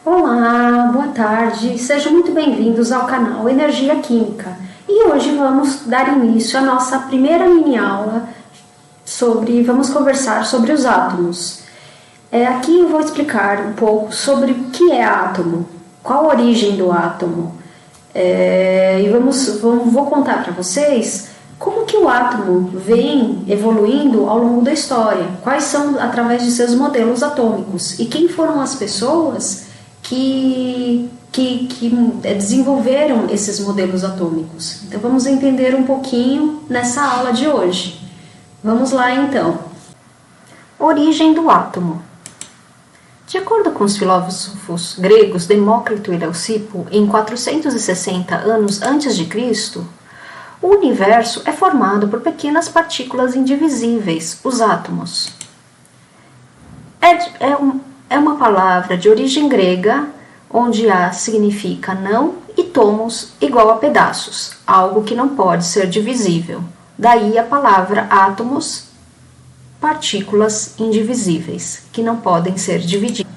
Olá, boa tarde, sejam muito bem-vindos ao canal Energia Química. E hoje vamos dar início à nossa primeira mini aula vamos conversar sobre os átomos. Aqui eu vou explicar um pouco sobre o que é átomo, qual a origem do átomo. Vou contar para vocês como que o átomo vem evoluindo ao longo da história, quais são através de seus modelos atômicos e quem foram as pessoas que desenvolveram esses modelos atômicos. Então vamos entender um pouquinho nessa aula de hoje. Vamos lá então. Origem do átomo. De acordo com os filósofos gregos Demócrito e Leucipo, em 460 anos antes de Cristo, o universo é formado por pequenas partículas indivisíveis, os átomos. É uma palavra de origem grega, onde a significa não e tomos igual a pedaços, algo que não pode ser divisível. Daí a palavra átomos, partículas indivisíveis, que não podem ser divididas.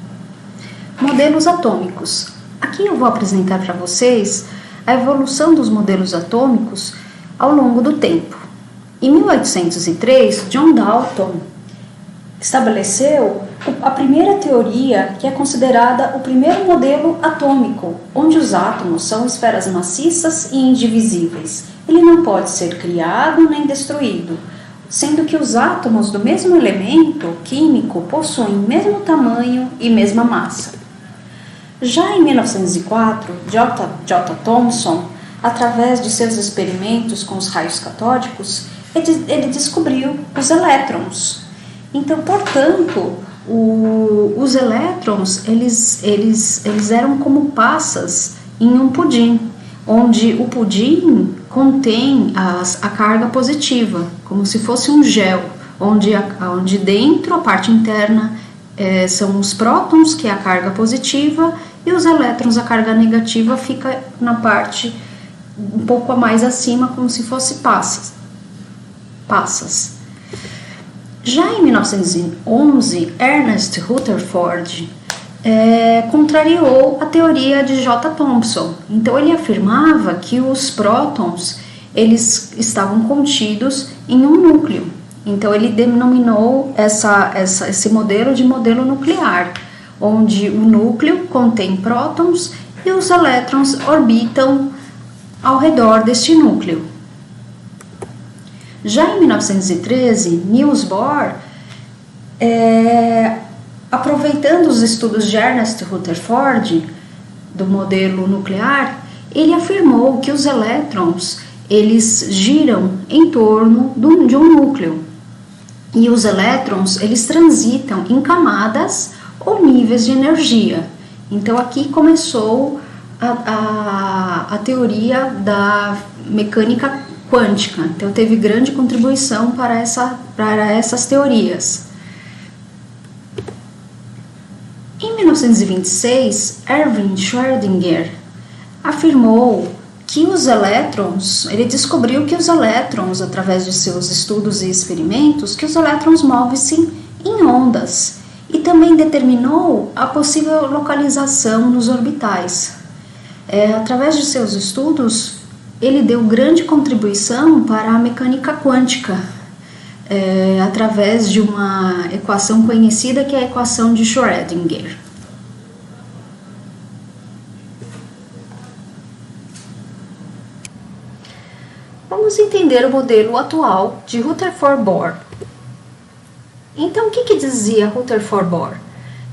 Modelos atômicos. Aqui eu vou apresentar para vocês a evolução dos modelos atômicos ao longo do tempo. Em 1803, John Dalton estabeleceu a primeira teoria, que é considerada o primeiro modelo atômico, onde os átomos são esferas maciças e indivisíveis. Ele não pode ser criado nem destruído, sendo que os átomos do mesmo elemento químico possuem mesmo tamanho e mesma massa. Já em 1904, J. Thomson, através de seus experimentos com os raios catódicos, ele descobriu os elétrons. Então, portanto, os elétrons eles eram como passas em um pudim, onde o pudim contém a carga positiva, como se fosse um gel, onde dentro, a parte interna, são os prótons, que é a carga positiva, e os elétrons, a carga negativa, fica na parte um pouco a mais acima, como se fosse passas. Já em 1911, Ernest Rutherford contrariou a teoria de J. Thomson. Então ele afirmava que os prótons eles estavam contidos em um núcleo. Então ele denominou esse modelo de modelo nuclear, onde o núcleo contém prótons e os elétrons orbitam ao redor deste núcleo. Já em 1913, Niels Bohr, aproveitando os estudos de Ernest Rutherford do modelo nuclear, ele afirmou que os elétrons eles giram em torno de um núcleo e os elétrons eles transitam em camadas ou níveis de energia. Então aqui começou a teoria da mecânica quântica. Então teve grande contribuição para essas teorias. Em 1926, Erwin Schrödinger afirmou que os elétrons, ele descobriu que os elétrons, através de seus estudos e experimentos, que os elétrons movem-se em ondas e também determinou a possível localização nos orbitais. Através de seus estudos, ele deu grande contribuição para a mecânica quântica, através de uma equação conhecida que é a equação de Schrödinger. Vamos entender o modelo atual de Rutherford-Bohr. Então, o que dizia Rutherford-Bohr?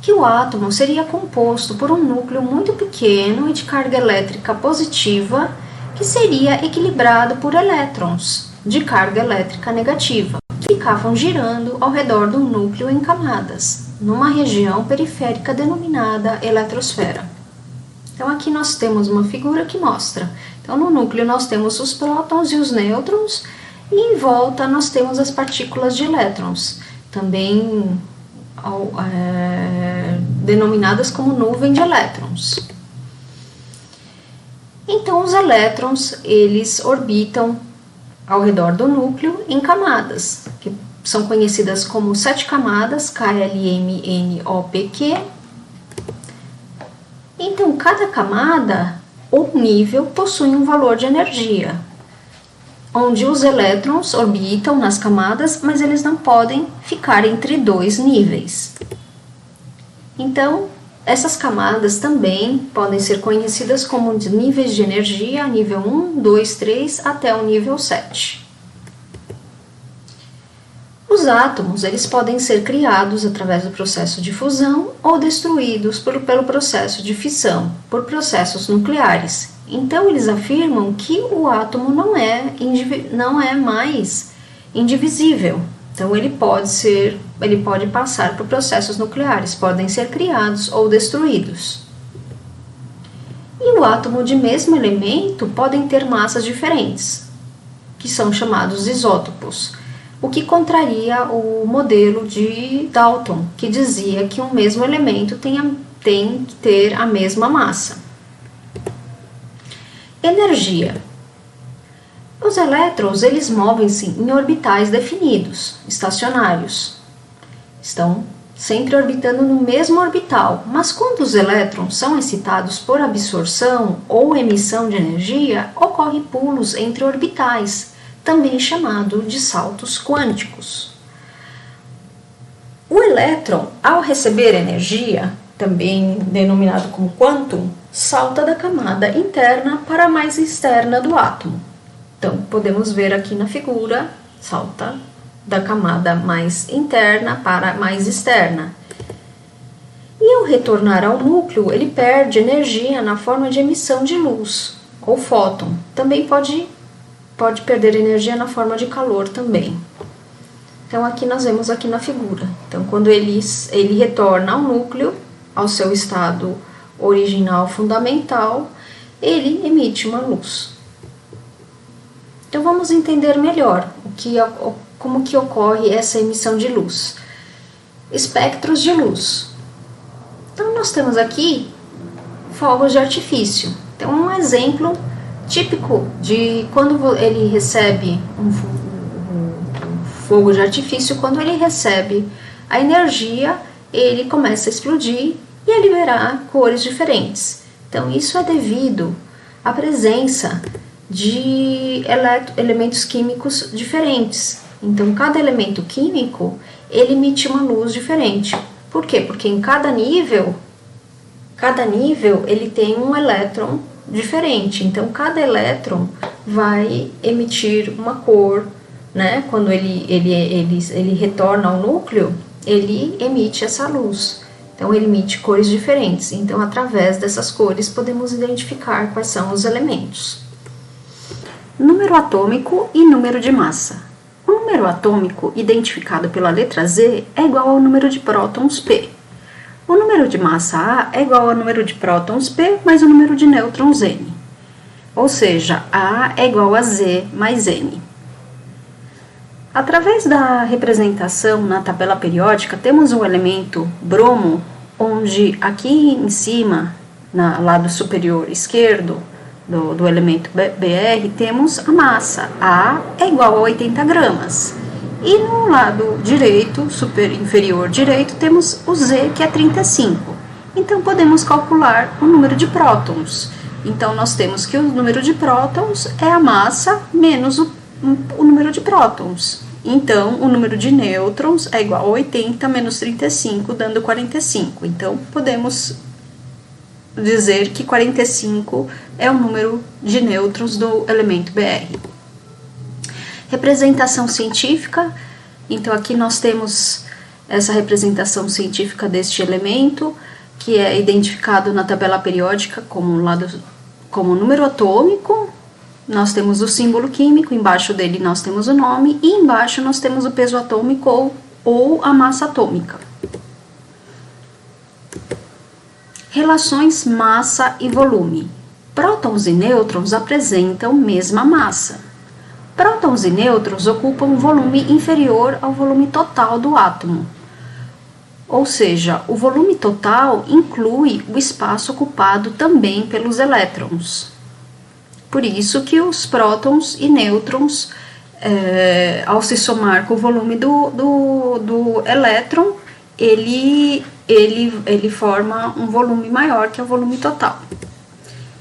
Que o átomo seria composto por um núcleo muito pequeno e de carga elétrica positiva, que seria equilibrado por elétrons de carga elétrica negativa, que ficavam girando ao redor do núcleo em camadas, numa região periférica denominada eletrosfera. Então aqui nós temos uma figura que mostra. Então no núcleo nós temos os prótons e os nêutrons, e em volta nós temos as partículas de elétrons, também denominadas como nuvem de elétrons. Então os elétrons eles orbitam ao redor do núcleo em camadas, que são conhecidas como 7 camadas, KLMNOPQ, Então, cada camada ou nível possui um valor de energia, onde os elétrons orbitam nas camadas, mas eles não podem ficar entre dois níveis. Então, essas camadas também podem ser conhecidas como de níveis de energia, nível 1, 2, 3, até o nível 7. Os átomos, eles podem ser criados através do processo de fusão ou destruídos pelo processo de fissão, por processos nucleares. Então, eles afirmam que o átomo não é mais indivisível. Então, ele pode passar por processos nucleares, podem ser criados ou destruídos. E o átomo de mesmo elemento podem ter massas diferentes, que são chamados isótopos, o que contraria o modelo de Dalton, que dizia que um mesmo elemento tem que ter a mesma massa. Energia. Os elétrons, eles movem-se em orbitais definidos, estacionários. Estão sempre orbitando no mesmo orbital, mas quando os elétrons são excitados por absorção ou emissão de energia, ocorrem pulos entre orbitais, também chamado de saltos quânticos. O elétron, ao receber energia, também denominado como quantum, salta da camada interna para a mais externa do átomo. Então, podemos ver aqui na figura, salta da camada mais interna para a mais externa. E ao retornar ao núcleo, ele perde energia na forma de emissão de luz, ou fóton. Também pode perder energia na forma de calor também. Então, aqui nós vemos aqui na figura. Então, quando ele retorna ao núcleo, ao seu estado original fundamental, ele emite uma luz. Então, vamos entender melhor como que ocorre essa emissão de luz. Espectros de luz. Então, nós temos aqui fogos de artifício. Então, um exemplo típico de quando ele recebe um fogo de artifício, quando ele recebe a energia, ele começa a explodir e a liberar cores diferentes. Então, isso é devido à presença de elementos químicos diferentes. Então, cada elemento químico, ele emite uma luz diferente. Por quê? Porque em cada nível ele tem um elétron diferente. Então, cada elétron vai emitir uma cor, né? Quando ele retorna ao núcleo, ele emite essa luz. Então, ele emite cores diferentes. Então, através dessas cores, podemos identificar quais são os elementos. Número atômico e número de massa. O número atômico, identificado pela letra Z, é igual ao número de prótons P. O número de massa A é igual ao número de prótons P mais o número de nêutrons N. Ou seja, A é igual a Z mais N. Através da representação na tabela periódica, temos o elemento bromo, onde aqui em cima, no lado superior esquerdo do elemento Br, temos a massa. A é igual a 80 gramas. E no lado direito, inferior direito, temos o Z, que é 35. Então, podemos calcular o número de prótons. Então, nós temos que o número de prótons é a massa menos o número de prótons. Então, o número de nêutrons é igual a 80 menos 35, dando 45. Então, podemos dizer que 45 é o número de nêutrons do elemento Br. Representação científica. Então, aqui nós temos essa representação científica deste elemento, que é identificado na tabela periódica como número atômico. Nós temos o símbolo químico, embaixo dele nós temos o nome, e embaixo nós temos o peso atômico ou a massa atômica. Relações massa e volume. Prótons e nêutrons apresentam mesma massa. Prótons e nêutrons ocupam um volume inferior ao volume total do átomo. Ou seja, o volume total inclui o espaço ocupado também pelos elétrons. Por isso que os prótons e nêutrons, ao se somar com o volume do elétron, ele ele forma um volume maior que o volume total.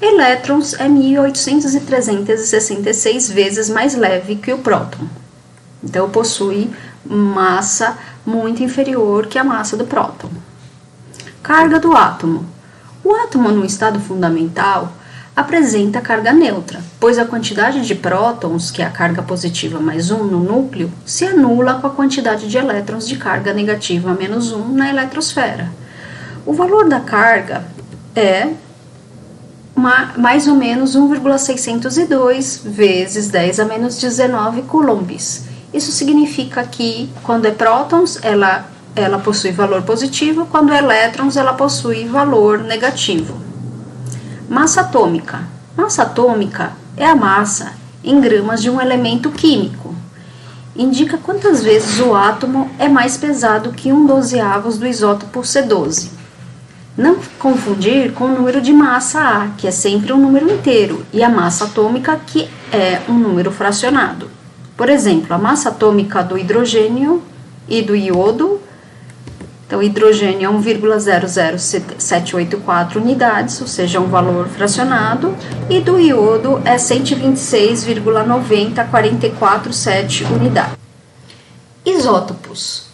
Elétrons é 1.800 vezes mais leve que o próton. Então, possui massa muito inferior que a massa do próton. Carga do átomo. O átomo no estado fundamental apresenta carga neutra, pois a quantidade de prótons, que é a carga positiva mais 1 no núcleo, se anula com a quantidade de elétrons de carga negativa menos 1 na eletrosfera. O valor da carga é mais ou menos 1,602 vezes 10 a menos 19 coulombs. Isso significa que quando é prótons, ela possui valor positivo, quando é elétrons, ela possui valor negativo. Massa atômica. Massa atômica é a massa em gramas de um elemento químico. Indica quantas vezes o átomo é mais pesado que 1/12 do isótopo C12. Não confundir com o número de massa A, que é sempre um número inteiro, e a massa atômica, que é um número fracionado. Por exemplo, a massa atômica do hidrogênio e do iodo. Então, o hidrogênio é 1,00784 unidades, ou seja, um valor fracionado, e do iodo é 126,90447 unidades. Isótopos.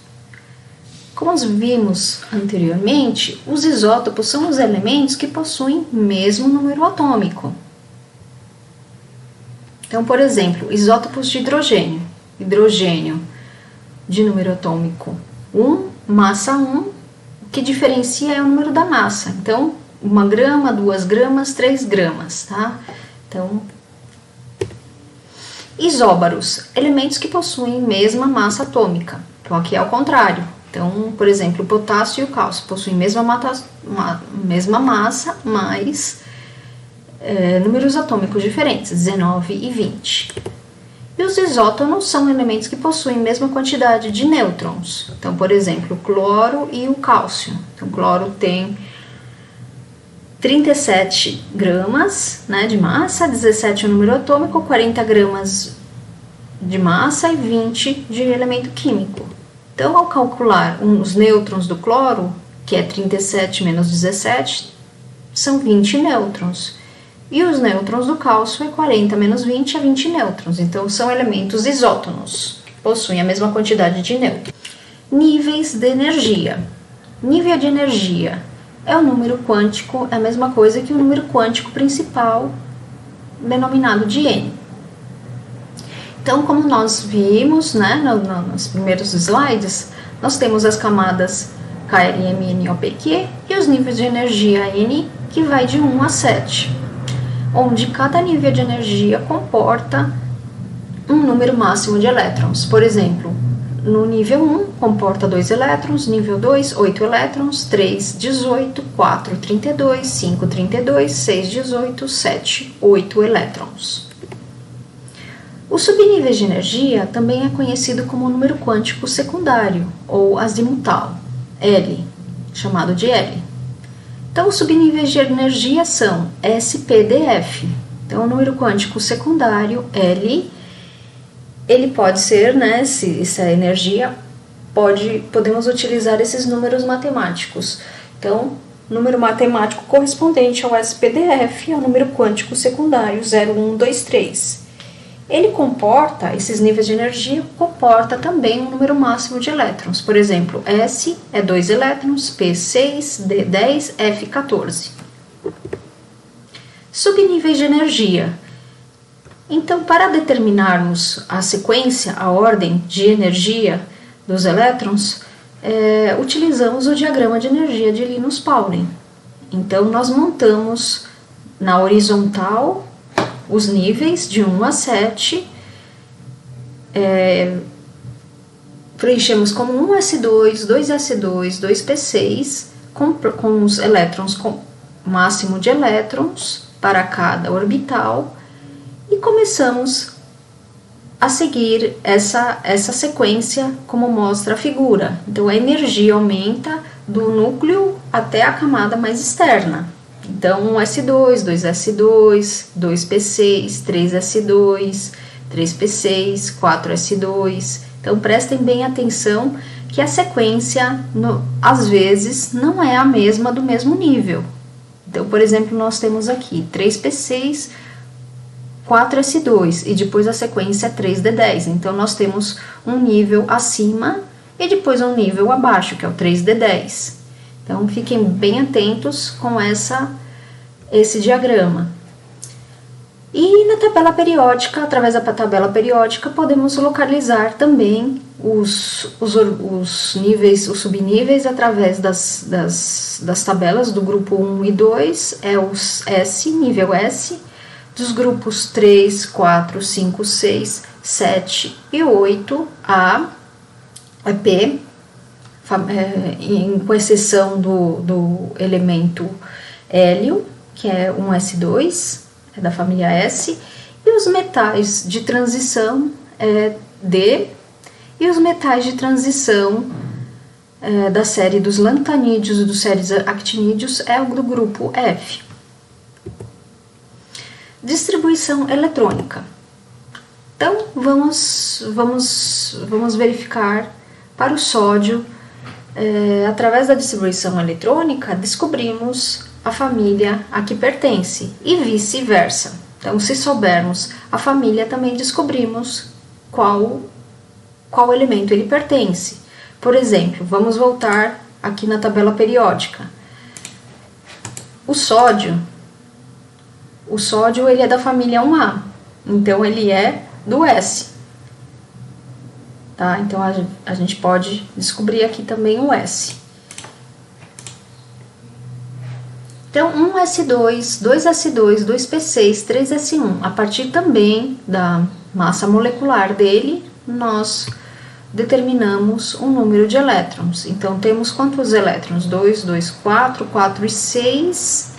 Como nós vimos anteriormente, os isótopos são os elementos que possuem mesmo número atômico. Então, por exemplo, isótopos de hidrogênio. Hidrogênio de número atômico 1, massa 1, o que diferencia é o número da massa. Então, 1 grama, 2 gramas, 3 gramas, tá? Então, isóbaros, elementos que possuem mesma massa atômica. Então, aqui é o contrário. Então, por exemplo, o potássio e o cálcio possuem mesma massa, mas números atômicos diferentes, 19 e 20. E os isótonos são elementos que possuem a mesma quantidade de nêutrons. Então, por exemplo, o cloro e o cálcio. Então, o cloro tem 37 gramas, né, de massa, 17 é o número atômico, 40 gramas de massa e 20 de elemento químico. Então, ao calcular os nêutrons do cloro, que é 37 menos 17, são 20 nêutrons. E os nêutrons do cálcio é 40 menos 20 é 20 nêutrons. Então, são elementos isótonos, que possuem a mesma quantidade de nêutrons. Níveis de energia. Nível de energia é o número quântico, é a mesma coisa que o número quântico principal, denominado de N. Então, como nós vimos, né, nos primeiros slides, nós temos as camadas K, L, M, N, O, P, Q e os níveis de energia N, que vai de 1 a 7, onde cada nível de energia comporta um número máximo de elétrons. Por exemplo, no nível 1 comporta 2 elétrons, nível 2, 8 elétrons, 3, 18, 4, 32, 5, 32, 6, 18, 7, 8 elétrons. Os subníveis de energia também é conhecido como número quântico secundário, ou azimutal, L, chamado de L. Então, os subníveis de energia são S, P, D, F. Então, o número quântico secundário, L, ele pode ser, né, se essa energia, podemos utilizar esses números matemáticos. Então, número matemático correspondente ao SPDF é o número quântico secundário 0, 1, 2, 3. Ele comporta, esses níveis de energia, comporta também um número máximo de elétrons. Por exemplo, S é 2 elétrons, P 6, D 10, F 14. Subníveis de energia. Então, para determinarmos a sequência, a ordem de energia dos elétrons, utilizamos o diagrama de energia de Linus Pauling. Então, nós montamos na horizontal os níveis de 1 a 7, preenchemos como 1s2, 2s2, 2p6, com os elétrons, com máximo de elétrons para cada orbital, e começamos a seguir essa sequência como mostra a figura. Então, a energia aumenta do núcleo até a camada mais externa. Então, 1s2, 2s2, 2p6, 3s2, 3p6, 4s2. Então, prestem bem atenção que a sequência, às vezes, não é a mesma do mesmo nível. Então, por exemplo, nós temos aqui 3P6, 4S2 e depois a sequência é 3D10. Então, nós temos um nível acima e depois um nível abaixo, que é o 3D10. Então, fiquem bem atentos com esse diagrama. E na tabela periódica, através da tabela periódica, podemos localizar também os níveis, os subníveis, através das tabelas do grupo 1 e 2, é os S, nível S, dos grupos 3, 4, 5, 6, 7 e 8, A, é P, com exceção do elemento hélio, que é um S2, é da família S, e os metais de transição é D, e os metais de transição da série dos lantanídeos e dos séries actinídeos é o do grupo F. Distribuição eletrônica. Então, vamos verificar para o sódio, através da distribuição eletrônica, descobrimos a família a que pertence e vice-versa. Então, se soubermos a família, também descobrimos qual elemento ele pertence. Por exemplo, vamos voltar aqui na tabela periódica. O sódio ele é da família 1A, então ele é do S. Tá? Então, a gente pode descobrir aqui também o S. Então, 1S2, 2S2, 2P6, 3S1, a partir também da massa molecular dele, nós determinamos um número de elétrons. Então, temos quantos elétrons? 2, 2, 4, 4 e 6,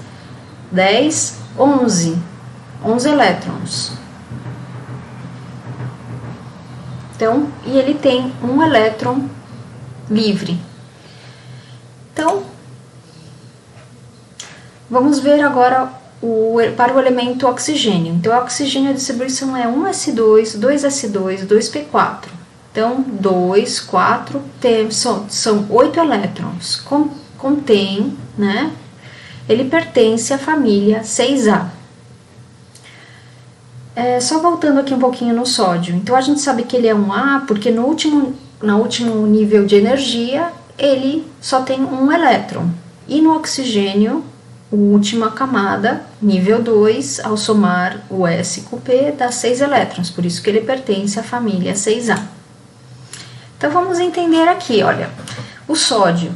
10, 11. 11 elétrons. Então, e ele tem um elétron livre. Então, vamos ver agora para o elemento oxigênio. Então, o oxigênio, a distribuição é 1S2, 2S2, 2P4. Então, 2, 4, são 8 elétrons. Contém, né? Ele pertence à família 6A. Só voltando aqui um pouquinho no sódio. Então, a gente sabe que ele é um A porque no último nível de energia, ele só tem um elétron. E no oxigênio, a última camada, nível 2, ao somar o S com o P, dá 6 elétrons, por isso que ele pertence à família 6A. Então, vamos entender aqui, olha, o sódio.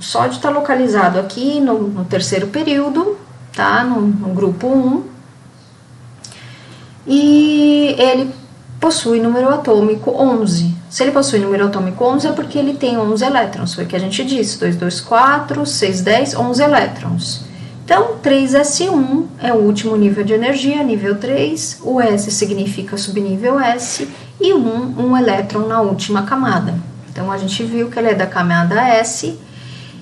O sódio está localizado aqui no terceiro período, tá? No grupo 1. E ele possui número atômico 11. Se ele possui número atômico 11, é porque ele tem 11 elétrons, foi o que a gente disse, 2, 2, 4, 6, 10, 11 elétrons. Então, 3S1 é o último nível de energia, nível 3, o S significa subnível S, e um elétron na última camada. Então, a gente viu que ele é da camada S.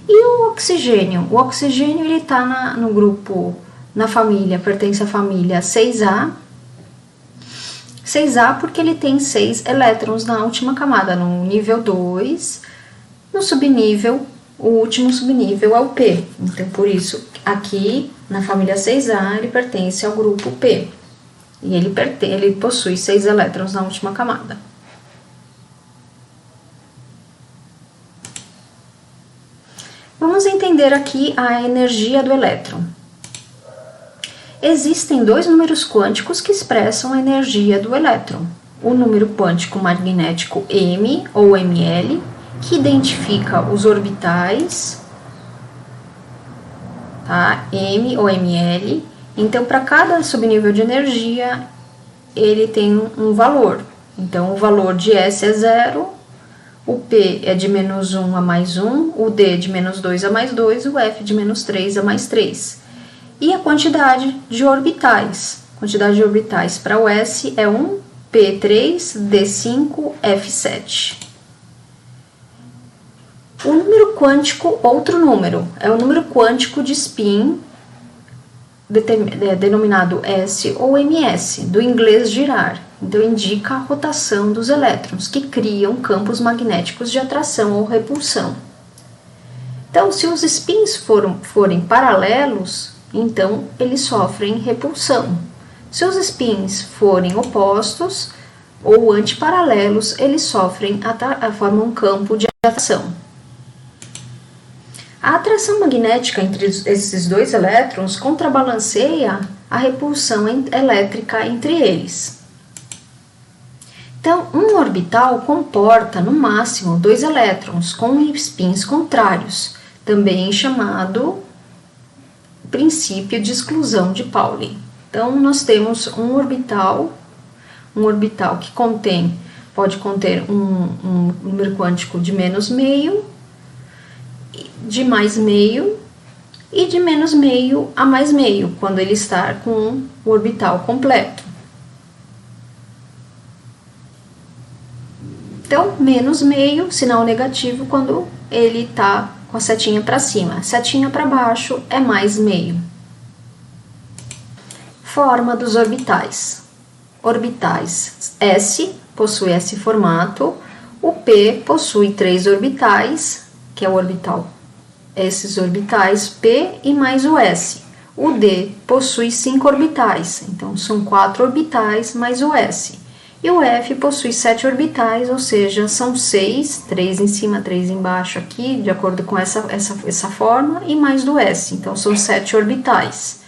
E o oxigênio? O oxigênio, ele está no grupo, na família, pertence à família 6A. 6A porque ele tem 6 elétrons na última camada, no nível 2, no subnível, o último subnível é o P. Então, por isso, aqui, na família 6A, ele pertence ao grupo P. E ele possui 6 elétrons na última camada. Vamos entender aqui a energia do elétron. Existem dois números quânticos que expressam a energia do elétron. O número quântico magnético M, ou ml, que identifica os orbitais, tá? M ou ml. Então, para cada subnível de energia, ele tem um valor. Então, o valor de S é 0, o P é de menos 1 a mais 1, o D de menos 2 a mais 2, o F de menos 3 a mais 3. E a quantidade de orbitais. A quantidade de orbitais para o S é 1, P3, D5, F7. O número quântico, outro número, é o número quântico de spin denominado S ou ms, do inglês girar. Então, indica a rotação dos elétrons, que criam campos magnéticos de atração ou repulsão. Então, se os spins forem paralelos, então eles sofrem repulsão. Se os spins forem opostos ou antiparalelos, eles formam um campo de atração. A atração magnética entre esses dois elétrons contrabalanceia a repulsão elétrica entre eles. Então, um orbital comporta, no máximo, 2 elétrons com spins contrários, também chamado princípio de exclusão de Pauli. Então, nós temos um orbital que pode conter um número quântico de menos meio, de mais meio e de menos meio a mais meio, quando ele está com o orbital completo. Então, menos meio, sinal negativo, quando ele está com a setinha para cima. Setinha para baixo é mais meio. Forma dos orbitais. Orbitais S possui esse formato. O P possui 3 orbitais, que é o orbital. Esses orbitais P e mais o S. O D possui 5 orbitais, então são 4 orbitais mais o S. E o F possui 7 orbitais, ou seja, são 6, 3 em cima, 3 embaixo aqui, de acordo com essa forma, e mais do S, então são 7 orbitais.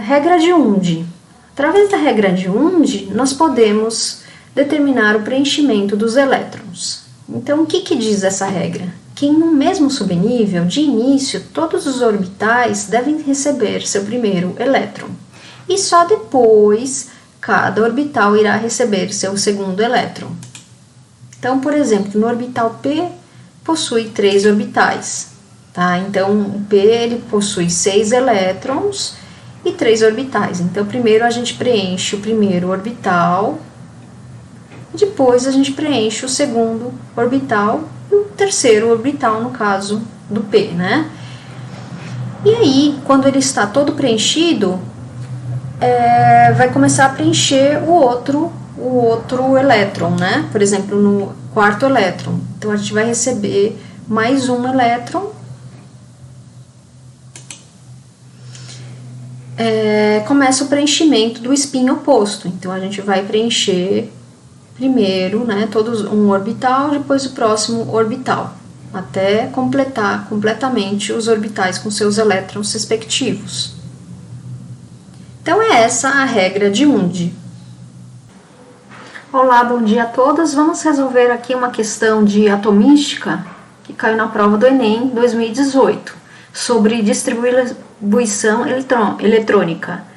Regra de Unde. Através da regra de Unde, nós podemos determinar o preenchimento dos elétrons. Então, o que diz essa regra? Que em um mesmo subnível, de início, todos os orbitais devem receber seu primeiro elétron. E só depois, cada orbital irá receber seu segundo elétron. Então, por exemplo, no orbital P, possui 3 orbitais. Tá? Então, o P ele possui 6 elétrons e 3 orbitais. Então, primeiro a gente preenche o primeiro orbital, depois a gente preenche o segundo orbital e o terceiro orbital, no caso do P, né? E aí, quando ele está todo preenchido, vai começar a preencher o outro elétron, né? Por exemplo, no quarto elétron. Então, a gente vai receber mais um elétron. Começa o preenchimento do spin oposto. Então, a gente vai preencher primeiro, né, todos um orbital, depois o próximo orbital, até completar completamente os orbitais com seus elétrons respectivos. Então, é essa a regra de Unde. Olá, bom dia a todos. Vamos resolver aqui uma questão de atomística que caiu na prova do Enem 2018, sobre distribuição eletrônica.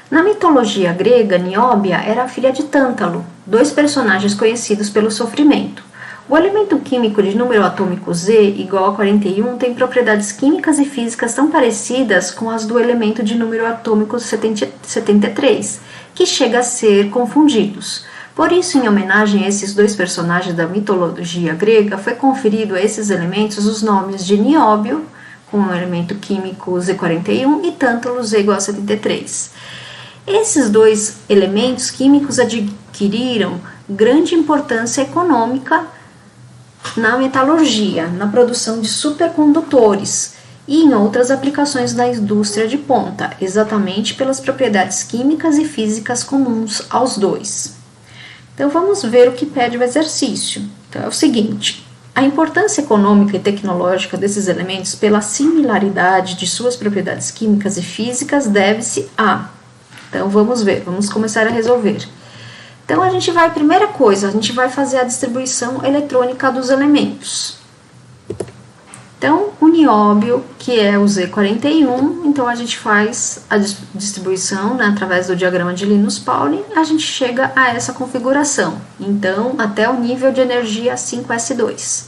Na mitologia grega, Nióbia era a filha de Tântalo, 2 personagens conhecidos pelo sofrimento. O elemento químico de número atômico Z igual a 41 tem propriedades químicas e físicas tão parecidas com as do elemento de número atômico 73, que chega a ser confundidos. Por isso, em homenagem a esses 2 personagens da mitologia grega, foi conferido a esses elementos os nomes de Nióbio, com o elemento químico Z41, e Tântalo, Z igual a 73. Esses 2 elementos químicos adquiriram grande importância econômica na metalurgia, na produção de supercondutores e em outras aplicações da indústria de ponta, exatamente pelas propriedades químicas e físicas comuns aos 2. Então, vamos ver o que pede o exercício. Então, é o seguinte: a importância econômica e tecnológica desses elementos pela similaridade de suas propriedades químicas e físicas deve-se a... Então, vamos ver, vamos começar a resolver. Então, primeira coisa, a gente vai fazer a distribuição eletrônica dos elementos. Então, o nióbio, que é o Z41, então a gente faz a distribuição, né, através do diagrama de Linus-Pauling, a gente chega a essa configuração. Então, até o nível de energia 5s2.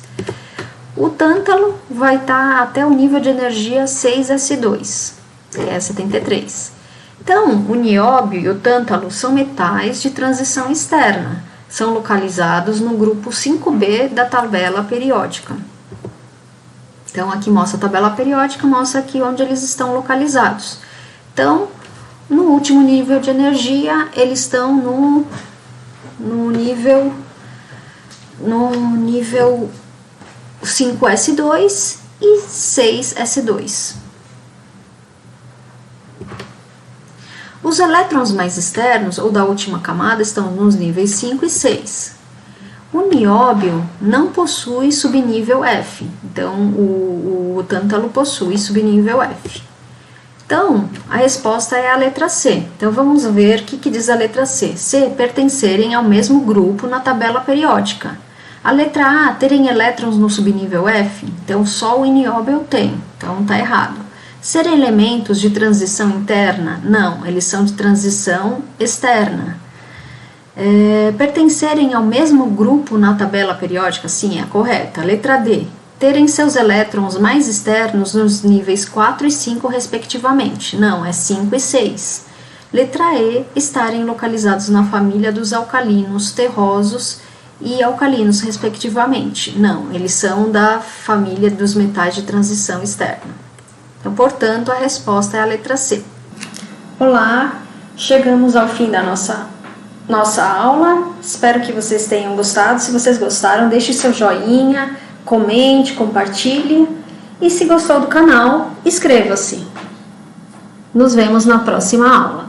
O tântalo vai estar até o nível de energia 6s2, que é 73. Então, o nióbio e o tântalo são metais de transição externa. São localizados no grupo 5b da tabela periódica. Então, aqui mostra a tabela periódica, mostra aqui onde eles estão localizados. Então, no último nível de energia, eles estão no nível 5S2 e 6S2. Os elétrons mais externos, ou da última camada, estão nos níveis 5 e 6. O nióbio não possui subnível F, então o tântalo possui subnível F. Então, a resposta é a letra C. Então, vamos ver o que diz a letra C. C, pertencerem ao mesmo grupo na tabela periódica. A letra A, terem elétrons no subnível F, então só o nióbio tem, então está errado. Serem elementos de transição interna? Não, eles são de transição externa. Pertencerem ao mesmo grupo na tabela periódica? Sim, é a correta. Letra D, terem seus elétrons mais externos nos níveis 4 e 5 respectivamente? Não, é 5 e 6. Letra E, estarem localizados na família dos alcalinos terrosos e alcalinos respectivamente? Não, eles são da família dos metais de transição externa. Então, portanto, a resposta é a letra C. Olá, chegamos ao fim da nossa aula. Espero que vocês tenham gostado. Se vocês gostaram, deixe seu joinha, comente, compartilhe. E se gostou do canal, inscreva-se. Nos vemos na próxima aula.